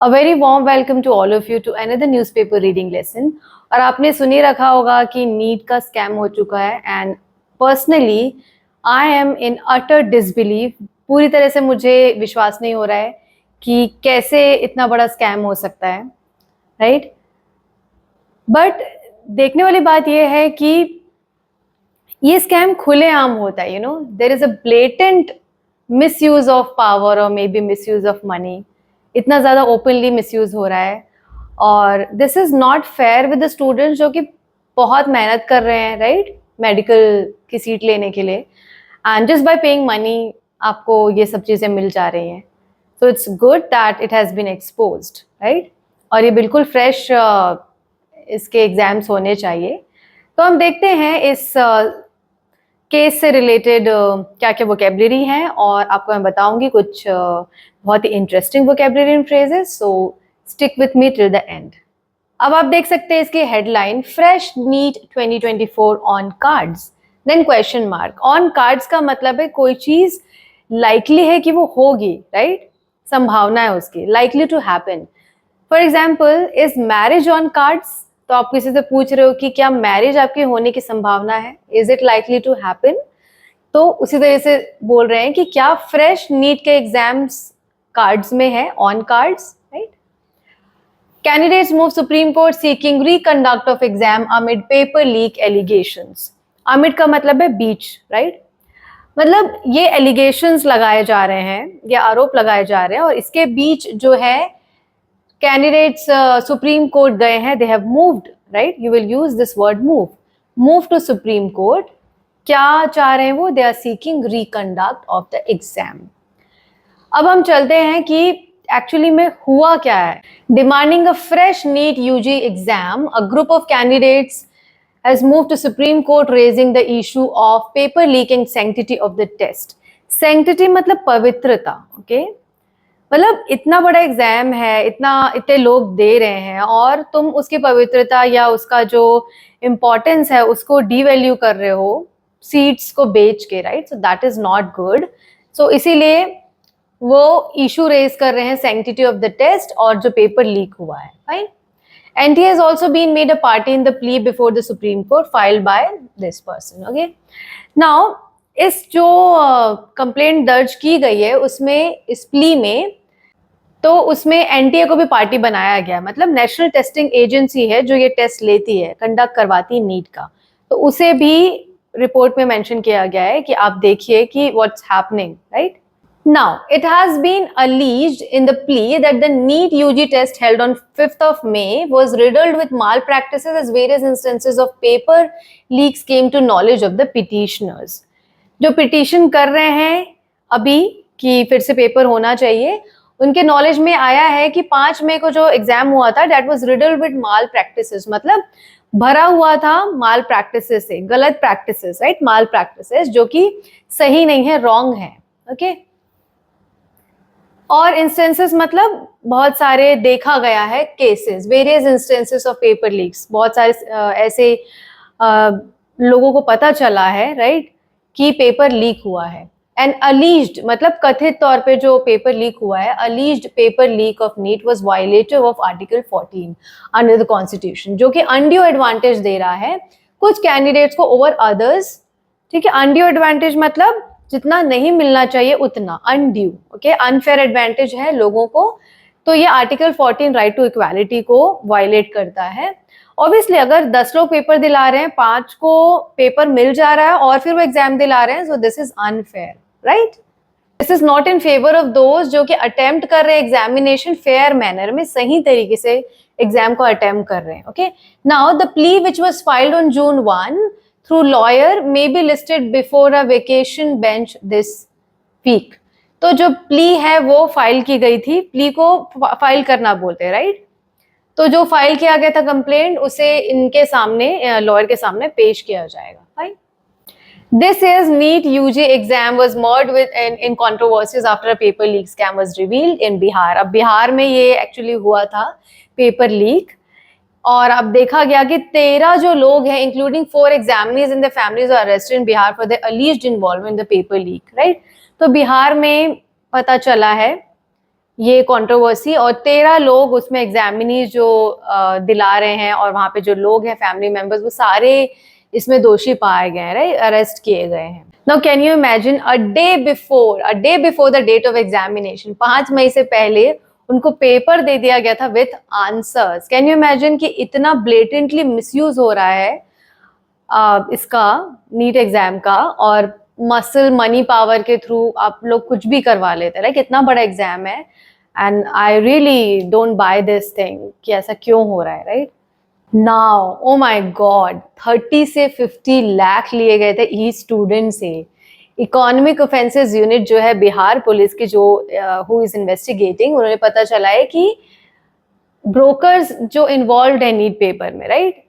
A very warm welcome to all of you to another newspaper reading lesson। और आपने सुनी रखा होगा कि नीट का स्कैम हो चुका है and personally I am in utter disbelieve. पूरी तरह से मुझे विश्वास नहीं हो रहा है कि कैसे इतना बड़ा स्कैम हो सकता है, राइट। बट देखने वाली बात यह है कि ये स्कैम खुलेआम होता है, there is a blatant misuse of power और may be misuse of money. इतना ज़्यादा ओपनली मिसयूज हो रहा है और this is not fair with the students जो कि बहुत मेहनत कर रहे हैं, राइट, मेडिकल की सीट लेने के लिए, and just by paying money आपको ये सब चीज़ें मिल जा रही हैं। So it's good that it has been exposed, right. और ये बिल्कुल फ्रेश इसके एग्जाम्स होने चाहिए। तो हम देखते हैं इस केस से रिलेटेड क्या क्या वोकेबलरी हैं और आपको मैं बताऊंगी कुछ बहुत ही interesting vocabulary and phrases. So stick with me till the end. अब आप देख सकते हैं इसकी headline, fresh NEET 2024 on cards, then question mark. On cards का मतलब है कोई चीज लाइकली है कि वो होगी, राइट, संभावना है उसकी, likely to happen. For example, is marriage on cards? तो आप किसी से पूछ रहे हो कि क्या मैरिज आपके होने की संभावना है, is it likely to happen? तो उसी तरह से बोल रहे हैं कि क्या फ्रेश नीट के एग्जाम्स कार्ड्स में है, on cards, right. Candidates move Supreme Court seeking reconduct of exam amid paper leak allegations. Amid का मतलब है बीच, राइट। मतलब ये एलिगेशंस लगाए जा रहे हैं, ये आरोप लगाए जा रहे हैं और इसके बीच जो है कैंडिडेट्स सुप्रीम कोर्ट गए हैं, they have moved, right, you will use this word move to Supreme Court. क्या चाह रहे हैं वो? They are seeking reconduct of the exam. अब हम चलते हैं कि एक्चुअली में हुआ क्या है। Demanding a fresh NEET UG exam, a group of candidates has moved to Supreme Court raising the issue of paper leak and sanctity of the test। sanctity मतलब पवित्रता, ओके। मतलब इतना बड़ा एग्जाम है, इतने लोग दे रहे हैं और तुम उसकी पवित्रता या उसका जो इम्पोर्टेंस है उसको डीवैल्यू कर रहे हो सीट्स को बेच के, right. So that is not good. So इसीलिए वो इशू रेज कर रहे हैं सैंक्टिटी ऑफ द टेस्ट और जो पेपर लीक हुआ है, fine. NTA has also been made a party in the plea before the Supreme Court filed by this person, okay। Now इस जो कंप्लेंट दर्ज की गई है उसमें, इस प्ली में, तो उसमें एनटीए को भी पार्टी बनाया गया। मतलब नेशनल टेस्टिंग एजेंसी है जो ये टेस्ट लेती है, कंडक्ट करवाती है नीट का, तो उसे भी रिपोर्ट में मेंशन किया गया है कि आप देखिए कि what's happening, right. Now, it has been alleged in the plea that the NEET UG test held on 5th of May was riddled with malpractices as various instances of paper leaks came to knowledge of the petitioners। जो petition कर रहे हैं अभी कि फिर से paper होना चाहिए, उनके नॉलेज में आया है कि 5 मई को जो एग्जाम हुआ था that was riddled with malpractices, मतलब भरा हुआ था माल प्रैक्टिसेस से, गलत प्रैक्टिसेस, राइट, माल प्रैक्टिसेस जो कि सही नहीं है, रॉन्ग है, ओके। और इंस्टेंसेस मतलब बहुत सारे देखा गया है cases, various instances of paper leaks, बहुत सारे ऐसे लोगों को पता चला है, राइट, कि पेपर लीक हुआ है। एंड अलीज्ड मतलब कथित तौर पे जो पेपर लीक हुआ है, alleged paper leak of NEET was violative of article 14 under the constitution, जो कि अनड्यू एडवांटेज दे रहा है कुछ कैंडिडेट्स को ओवर अदर्स, ठीक है। अनड्यू एडवांटेज मतलब जितना नहीं मिलना चाहिए उतना, अनड्यू, ओके, अनफेयर एडवांटेज है लोगों को। तो ये आर्टिकल 14 राइट टू इक्वालिटी को वायलेट करता है। ऑब्वियसली अगर 10 लोग पेपर दिला रहे हैं, 5 को पेपर मिल जा रहा है और फिर वो एग्जाम दिला रहे हैं, so this is unfair, right. This is not in favour of those जो कि अटेम्प्ट कर रहे हैं एग्जामिनेशन फेयर मैनर में, सही तरीके से एग्जाम को अटेम्प्ट कर रहे हैं, okay. Now the plea which was filed on June 1 through lawyer may be listed before a vacation bench this week। तो जो प्ली है वो फाइल की गई थी, प्ली को फाइल करना बोलते हैं, राइट। तो जो फाइल किया गया था कंप्लेंट, उसे इनके सामने, लॉयर के सामने पेश किया जाएगा, fine. This is NEET UG exam was merged with in controversies after a paper leak scam was revealed in Bihar। अब बिहार में ये एक्चुअली हुआ था पेपर लीक और अब देखा गया कि 13 जो लोग हैं including 4 examinees in the families are arrested in Bihar for the alleged involvement in the paper leak, right. तो बिहार में पता चला है ये कंट्रोवर्सी, और 13 लोग उसमें एग्जामिनीज जो दिला रहे हैं और वहाँ पे जो लोग हैं फैमिली मेंबर्स, वो सारे इसमें दोषी पाए गए हैं, राइट, अरेस्ट किए गए हैं। Now can you imagine a day before the date of examination, 5 मई से पहले उनको पेपर दे दिया गया था with answers. Can you imagine कि इतना ब्लेटेंटली मिसयूज हो रहा है इसका, नीट एग्जाम का, और मसल मनी पावर के थ्रू आप लोग कुछ भी करवा लेते हैं। लाइक इतना बड़ा एग्जाम है, and I really don't by this thing कि ऐसा क्यों हो रहा है, right. Now oh my God, 30 से 50 लाख लिए गए थे ईच स्टूडेंट से। इकोनॉमिक ऑफेंसेस यूनिट जो है बिहार पुलिस की, जो हु इज इन्वेस्टिगेटिंग, उन्होंने पता चला है कि ब्रोकर्स जो इन्वॉल्व है नीट पेपर में, राइट,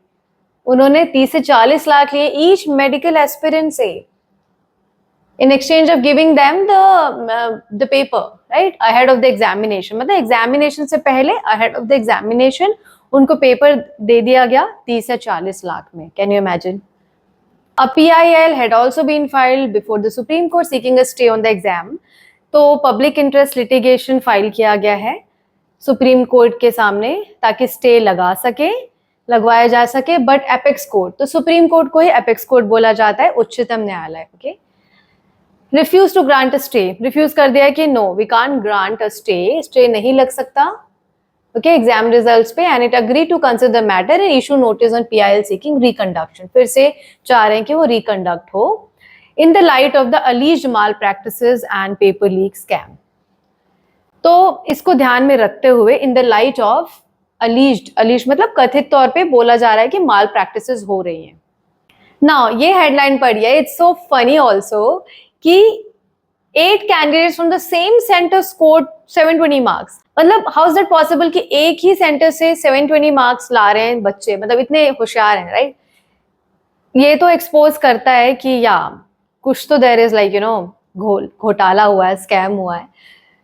उन्होंने 30 से 40 लाख लिए ईच मेडिकल एस्पिरेंट से, in exchange of giving them the paper, right, ahead of the examination। मतलब एग्जामिनेशन से पहले, ahead of the examination, उनको पेपर दे दिया गया 30 से 40 लाख में। Can you imagine? A PIL had also been filed before the Supreme Court seeking a stay on the exam। तो पब्लिक इंटरेस्ट लिटिगेशन फाइल किया गया है सुप्रीम कोर्ट के सामने ताकि स्टे लगवाया जा सके, बट एपेक्स कोर्ट, तो सुप्रीम कोर्ट को ही एपेक्स कोर्ट बोला जाता है, उच्चतम न्यायालय, okay, refuse to grant a stay, refuse कर दिया कि no we can't grant a stay नहीं लग सकता, ओके, एग्जाम रिजल्ट्स पे, and it agree to consider the matter and issue notice on PIL seeking reconduction. फिर से चाह रहे हैं कि वो रिकंडक्ट हो in the light of the अलीज्ड malpractices and paper leak scam. तो इसको ध्यान में रखते हुए, in the light of alleged मतलब कथित तौर पे बोला जा रहा है कि माल प्रैक्टिसेस हो रही हैं। नाउ ये हेडलाइन पढ़िए, इट्स सो फनी ऑल्सो कि 8 candidates from the same centre scored 720 marks. मतलब हाउ इज दैट पॉसिबल कि एक ही सेंटर से 720 मार्क्स ला रहे हैं बच्चे, मतलब इतने होशियार हैं, राइट। ये तो एक्सपोज करता है कि या कुछ तो देयर इज लाइक घोटाला हुआ है, स्कैम हुआ है।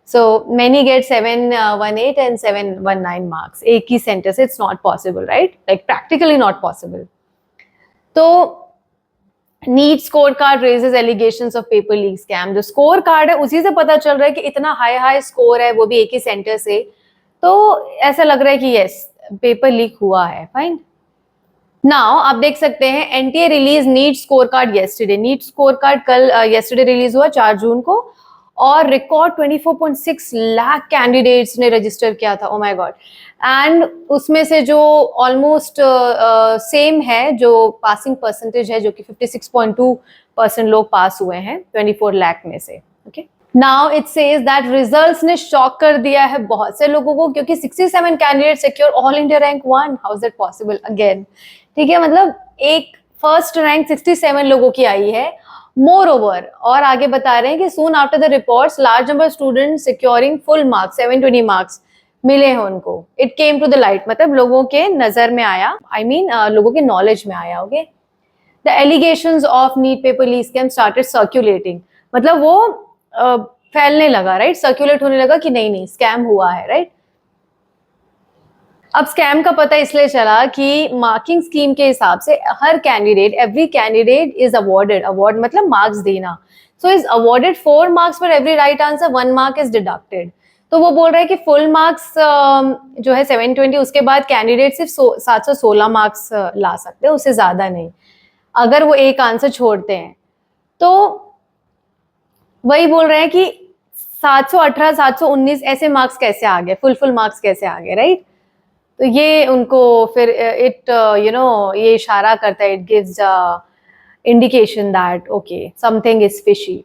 So many get 718 and 719 marks एक ही सेंटर से, it's not possible, right, like practically not possible. तो NEET score card raises allegations of paper leak scam. जो स्कोर कार्ड है उसी से पता चल रहा है कि इतना हाई स्कोर है, वो भी एक ही सेंटर से, तो ऐसा लग रहा है कि यस पेपर लीक हुआ है, फाइन। नाउ आप देख सकते हैं NTA release NEET score card yesterday. NEET score card कल येस्टरडे रिलीज हुआ 4 जून को, और रिकॉर्ड 24.6 लाख कैंडिडेट्स ने रजिस्टर किया था, ओ माय गॉड। एंड उसमें से जो ऑलमोस्ट सेम है जो पासिंग परसेंटेज है, जो कि 56.2% लोग पास हुए हैं 24 लाख में से, okay. Now it says that results ने शॉक कर दिया है बहुत से लोगों को, क्योंकि 67 candidate secure all India rank 1। How is that possible again, ठीक है, मतलब एक फर्स्ट रैंक 67 लोगों की आई है। मोर ओवर, और आगे बता रहे हैं कि soon after the reports large number student securing full marks 720 marks मिले हैं उनको। It came to the light, मतलब लोगों के नजर में आया, आई मीन लोगों के नॉलेज में आया, okay. The allegations of NEET paper leak scam started circulating, मतलब वो फैलने लगा, राइट, सर्क्यूलेट होने लगा कि नहीं स्कैम हुआ है, राइट। अब स्कैम का पता इसलिए चला कि मार्किंग स्कीम के हिसाब से हर candidate, every candidate is awarded, award मतलब मार्क्स देना, so is awarded 4 marks for every right answer, 1 mark is deducted. तो वो बोल रहा है कि फुल मार्क्स जो है 720, उसके बाद कैंडिडेट सिर्फ 716 मार्क्स ला सकते हैं, उससे ज्यादा नहीं, अगर वो एक आंसर छोड़ते हैं। तो वही बोल रहे हैं कि 718, 719 ऐसे मार्क्स कैसे आ गए, फुल मार्क्स कैसे आ गए, राइट। तो ये उनको फिर इट ये इशारा करता है, it gives indication that okay something is fishy.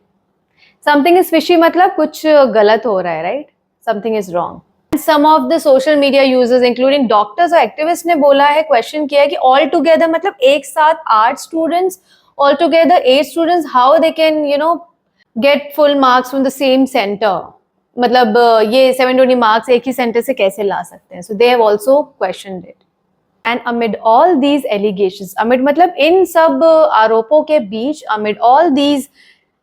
Something is fishy मतलब कुछ गलत हो रहा है, right, something is wrong. Some of the social media users including doctors और एक्टिविस्ट ने बोला है, क्वेश्चन किया है कि ऑल टुगेदर, मतलब एक साथ 8 students, all together 8 students, how they can get full marks from the same centre, मतलब ये 720 मार्क्स एक ही सेंटर से कैसे ला सकते हैं। So they have also questioned it. And amid all these allegations, amid मतलब इन सब आरोपों के बीच, amid all these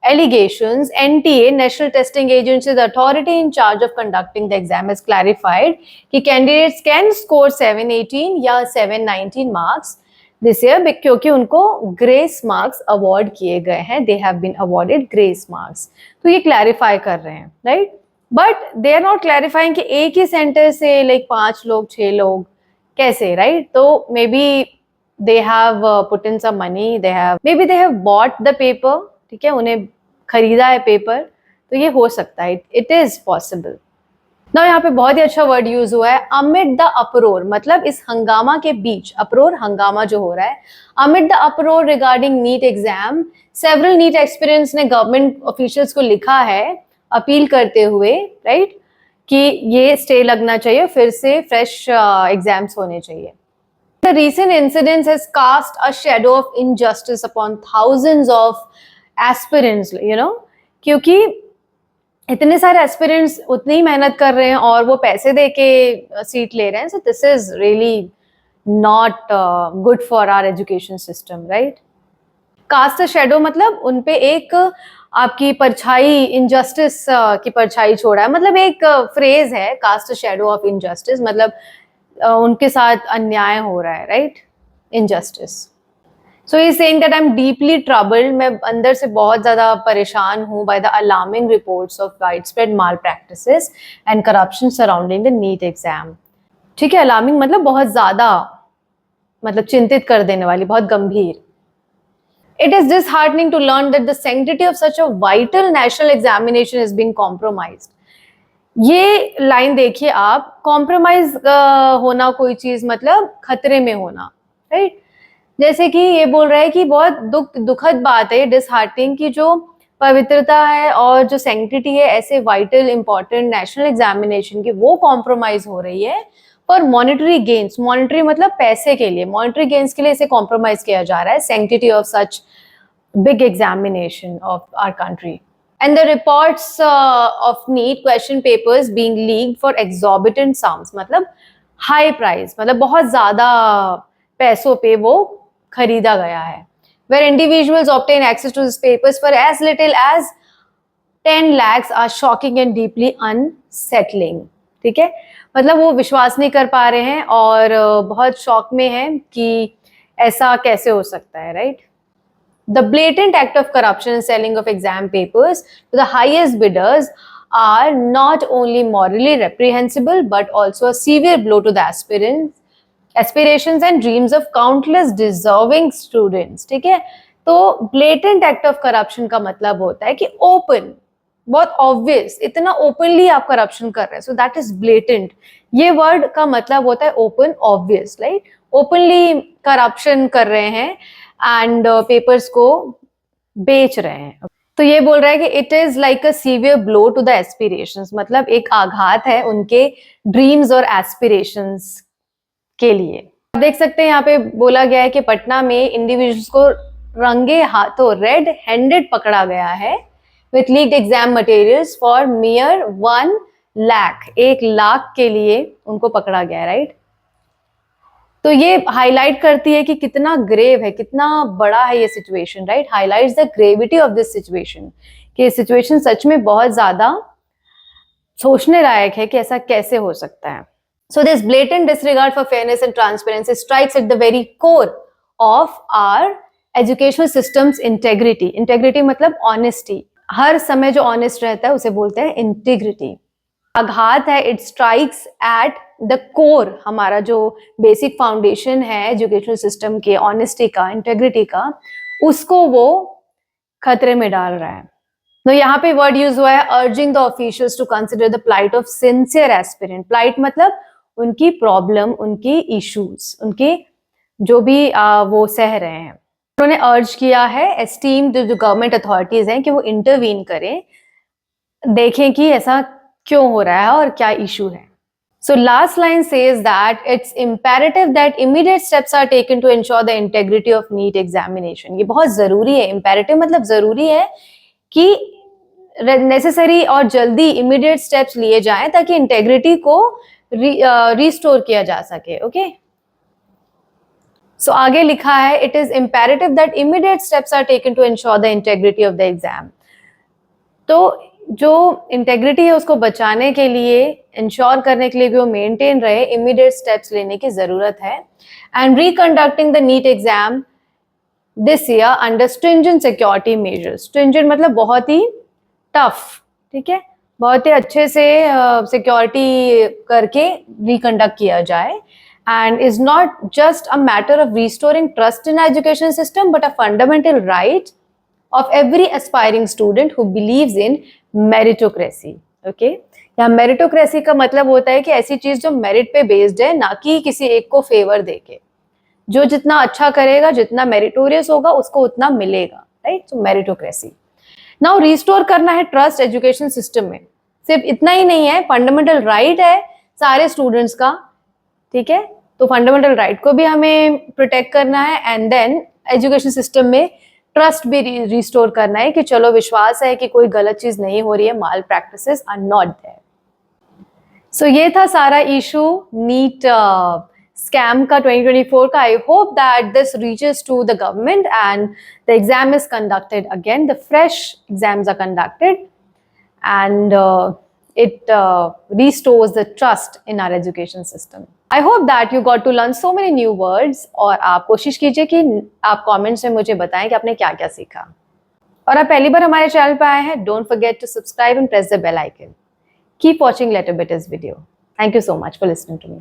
allegations, NTA, National Testing Agency, the authority in charge of conducting the exam, has clarified कि candidates can score 718 या 719 marks this year, क्योंकि उनको grace marks award किए गए हैं, they have been awarded grace marks। तो ये clarify कर रहे हैं, right? But they are not clarifying कि एक ही सेंटर से लाइक 5 लोग 6 लोग कैसे, राइट? तो maybe they have put in some money, maybe they have bought the paper, ठीक है, उन्हें खरीदा है पेपर, तो ये हो सकता है, इट इज पॉसिबल। ना यहाँ पे बहुत ही अच्छा वर्ड यूज हुआ है, अमिड द अपरोर, मतलब इस हंगामा के बीच, अपरोर हंगामा जो हो रहा है, amid the uproar regarding NEET exam, several NEET experience ने गवर्नमेंट ऑफिशियल्स को लिखा है अपील करते हुए, राइट, कि ये स्टे लगना चाहिए, फिर से फ्रेश एग्जाम्स होने चाहिए। The recent incidents has cast a shadow of injustice upon thousands of aspirants, you know, क्योंकि इतने सारे एस्पिरेंट्स उतनी ही मेहनत कर रहे हैं और वो पैसे दे के सीट ले रहे हैं, so this is really not good for our education system, right? Cast shadow मतलब उनपे एक आपकी परछाई, इनजस्टिस की परछाई छोड़ा है, मतलब एक फ्रेज है कास्ट शेडो ऑफ इनजस्टिस, मतलब उनके साथ अन्याय हो रहा है, right? Injustice. So he saying that I am deeply troubled, मैं अंदर से बहुत ज्यादा परेशान हूँ by the alarming reports of widespread malpractices and corruption surrounding the NEET exam. ठीक है, अलार्मिंग मतलब बहुत ज्यादा, मतलब चिंतित कर देने वाली, बहुत गंभीर। It is disheartening to learn that the sanctity of such a vital national examination is being compromised. ये लाइन देखिए आप, कॉम्प्रोमाइज होना कोई चीज मतलब खतरे में होना, राइट? जैसे कि ये बोल रहा है कि बहुत दुखद बात है, डिसहार्टिंग, की जो पवित्रता है और जो सैंक्टिटी है ऐसे वाइटल इंपॉर्टेंट नेशनल एग्जामिनेशन की, वो कॉम्प्रोमाइज हो रही है पर मॉनिटरी गेन्स, मॉनिटरी मतलब पैसे के लिए, मॉनिटरी गेन्स के लिए इसे कॉम्प्रोमाइज किया जा रहा है, sanctity of such big examination of our country. And the reports of NEET question papers being leaked for exorbitant sums, मतलब high price, मतलब बहुत ज्यादा पैसों पे वो खरीदा गया है, where individuals obtain access to these papers for as little as 10 lakhs are shocking and deeply unsettling, ठीक है? मतलब वो विश्वास नहीं कर पा रहे हैं और बहुत शॉक में हैं कि ऐसा कैसे हो सकता है, right? The blatant act of corruption and selling of exam papers to the highest bidders are not only morally reprehensible but also a severe blow to the aspirations and dreams of countless deserving students, ठीक है? तो blatant act of corruption का मतलब होता है कि open, बहुत obvious, इतना openly आप corruption कर रहे हैं, so that is blatant. ये word का मतलब होता है open, obvious, right? openly corruption कर रहे हैं एंड पेपर्स को बेच रहे हैं। तो ये बोल रहा है कि it is like a severe blow to the aspirations, मतलब एक आघात है उनके ड्रीम्स और एस्पिरेशंस के लिए। आप देख सकते हैं यहाँ पे बोला गया है कि पटना में इंडिविजुअल्स को रंगे हाथों रेड हैंडेड पकड़ा गया है with leaked exam materials for मियर 1 lakh, 1 lakh के लिए उनको पकड़ा गया, राइट? तो ये हाईलाइट करती है कि कितना ग्रेव है, कितना बड़ा है ये situation, right? Highlights the gravity of this situation, कि ये सिचुएशन सच में बहुत ज्यादा सोचने लायक है कि ऐसा कैसे हो सकता है। So this blatant disregard for fairness and transparency strikes at the very core of our educational system's integrity. Integrity मतलब ऑनेस्टी, हर समय जो ऑनेस्ट रहता है उसे बोलते हैं इंटीग्रिटी। आघात है, it strikes at the core, हमारा जो बेसिक फाउंडेशन है एजुकेशनल सिस्टम के, ऑनेस्टी का, इंटेग्रिटी का, उसको वो खतरे में डाल रहा है। तो यहाँ पे वर्ड यूज हुआ है urging the officials to consider the plight of sincere aspirant. Plight मतलब उनकी प्रॉब्लम, उनकी इश्यूज, उनकी जो भी वो सह रहे हैं। उन्होंने अर्ज किया है एस्टीम्ड जो गवर्नमेंट अथॉरिटीज हैं कि वो इंटरवीन करें, देखें कि ऐसा क्यों हो रहा है और क्या इशू है। So last line says that it's imperative that immediate steps are taken to ensure the integrity of NEET examination. ये बहुत जरूरी है, imperative मतलब जरूरी है कि नेसेसरी और जल्दी इमीडिएट स्टेप्स लिए जाएं ताकि इंटेग्रिटी को रिस्टोर किया जा सके, ओके? सो आगे लिखा है it is imperative that immediate steps are taken to ensure the integrity of the exam. तो जो इंटेग्रिटी है उसको बचाने के लिए, इंश्योर करने के लिए भी वो मेंटेन रहे, इमीडिएट स्टेप्स लेने की जरूरत है। And reconducting the NEET exam this year under stringent security measures. Stringent मतलब बहुत ही टफ, ठीक है, बहुत ही अच्छे से सिक्योरिटी करके रिकंडक्ट किया जाए, and is not just a matter of restoring trust in education system but a fundamental right of every aspiring student who believes in meritocracy. Okay, यहाँ मेरिटोक्रेसी का मतलब होता है कि ऐसी चीज जो मेरिट पे बेस्ड है, ना कि किसी एक को फेवर देके। जो जितना अच्छा करेगा, जितना मेरिटोरियस होगा, उसको उतना मिलेगा, राइट? सो मेरिटोक्रेसी। नाउ रिस्टोर करना है ट्रस्ट एजुकेशन सिस्टम में, सिर्फ इतना ही नहीं है, फंडामेंटल राइट है सारे स्टूडेंट्स का, ठीक है? तो फंडामेंटल राइट को भी हमें प्रोटेक्ट करना है, एंड देन एजुकेशन सिस्टम में ट्रस्ट भी रिस्टोर करना है कि चलो विश्वास है कि कोई गलत चीज नहीं हो रही है, malpractices are not there. सो ये था सारा इशू नीट स्कैम का 2024 का। I hope that this reaches to the government and the exam is conducted again, the fresh exams are conducted and it restores the trust in our education system. I hope that you got to learn so many new words, और आप कोशिश कीजिए कि आप comments में मुझे बताएं कि आपने क्या क्या सीखा। और आप पहली बार हमारे चैनल पर आए हैं, don't forget to subscribe and press the bell icon. Keep watching letter bitters video. Thank you so much for listening to me.